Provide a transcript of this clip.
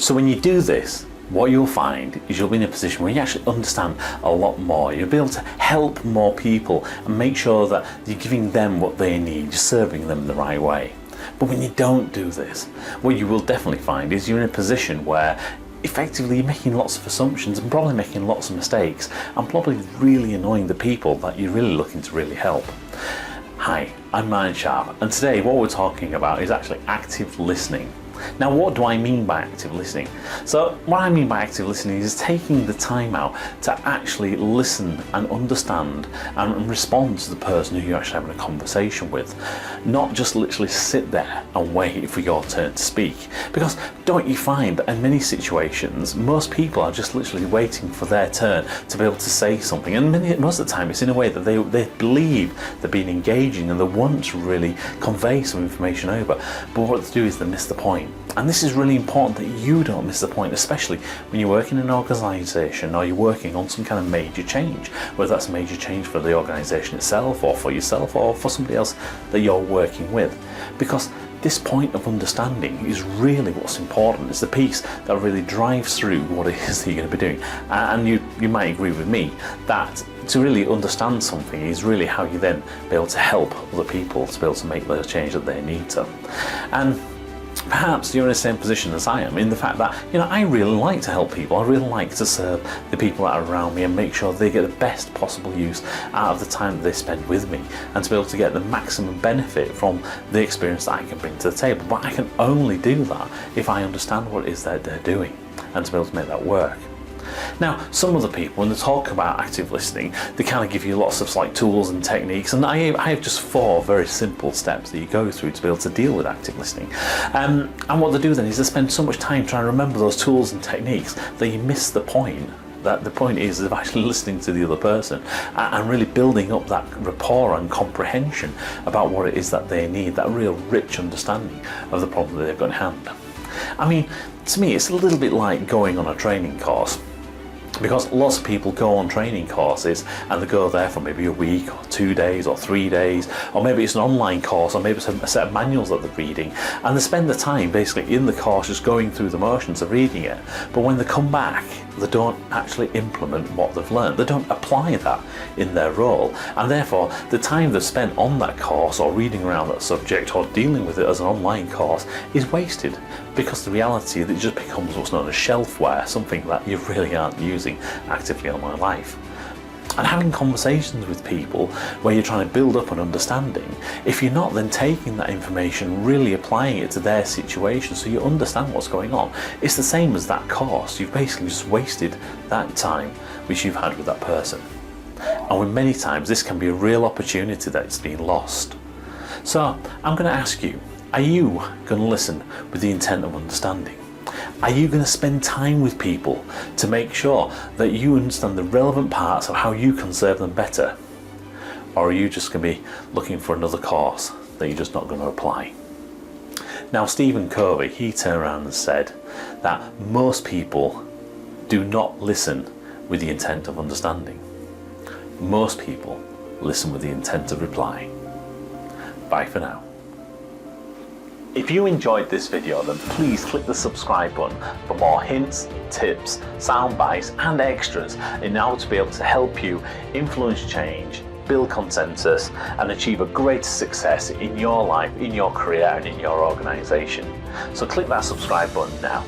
So when you do this, what you'll find is you'll be in a position where you actually understand a lot more. You'll be able to help more people and make sure that you're giving them what they need, you're serving them the right way. But when you don't do this, what you will definitely find is you're in a position where effectively you're making lots of assumptions and probably making lots of mistakes and probably really annoying the people that you're really looking to really help. Hi, I'm Mind Sharp, and today what we're talking about is actually active listening. Now, what do I mean by active listening? So what I mean by active listening is taking the time out to actually listen and understand and respond to the person who you're actually having a conversation with. Not just literally sit there and wait for your turn to speak. Because don't you find that in many situations, most people are just literally waiting for their turn to be able to say something. And most of the time it's in a way that they believe they're being engaging and they want to really convey some information over. But what they do is they miss the point. And this is really important that you don't miss the point, especially when you work in an organisation or you're working on some kind of major change, whether that's a major change for the organisation itself or for yourself or for somebody else that you're working with. Because this point of understanding is really what's important. It's the piece that really drives through what it is that you're going to be doing. And you might agree with me that to really understand something is really how you then be able to help other people to be able to make the change that they need to. And perhaps you're in the same position as I am in the fact that, I really like to help people. I really like to serve the people that are around me and make sure they get the best possible use out of the time that they spend with me and to be able to get the maximum benefit from the experience that I can bring to the table. But I can only do that if I understand what it is that they're doing and to be able to make that work. Now, some other people, when they talk about active listening, they kind of give you lots of tools and techniques, and I have just 4 very simple steps that you go through to be able to deal with active listening. And what they do then is they spend so much time trying to remember those tools and techniques that you miss the point. That the point is of actually listening to the other person and really building up that rapport and comprehension about what it is that they need, that real rich understanding of the problem that they've got in hand. I mean, to me, it's a little bit like going on a training course. Because lots of people go on training courses and they go there for maybe a week or 2 days or 3 days, or maybe it's an online course, or maybe it's a set of manuals that they're reading, and they spend the time basically in the course just going through the motions of reading it. But when they come back, they don't actually implement what they've learned. They don't apply that in their role, and therefore the time they've spent on that course or reading around that subject or dealing with it as an online course is wasted, because the reality is that it just becomes what's known as shelfware, something that you really aren't using actively on my life. And having conversations with people where you're trying to build up an understanding, if you're not then taking that information, really applying it to their situation so you understand what's going on, it's the same as that course. You've basically just wasted that time which you've had with that person. And with many times this can be a real opportunity that's been lost. So I'm going to ask you, are you going to listen with the intent of understanding? Are you going to spend time with people to make sure that you understand the relevant parts of how you can serve them better? Or are you just going to be looking for another course that you're just not going to apply? Now, Stephen Covey, he turned around and said that most people do not listen with the intent of understanding. Most people listen with the intent of replying. Bye for now. If you enjoyed this video, then please click the subscribe button for more hints, tips, sound bites and extras in order to be able to help you influence change, build consensus and achieve a greater success in your life, in your career and in your organisation. So click that subscribe button now.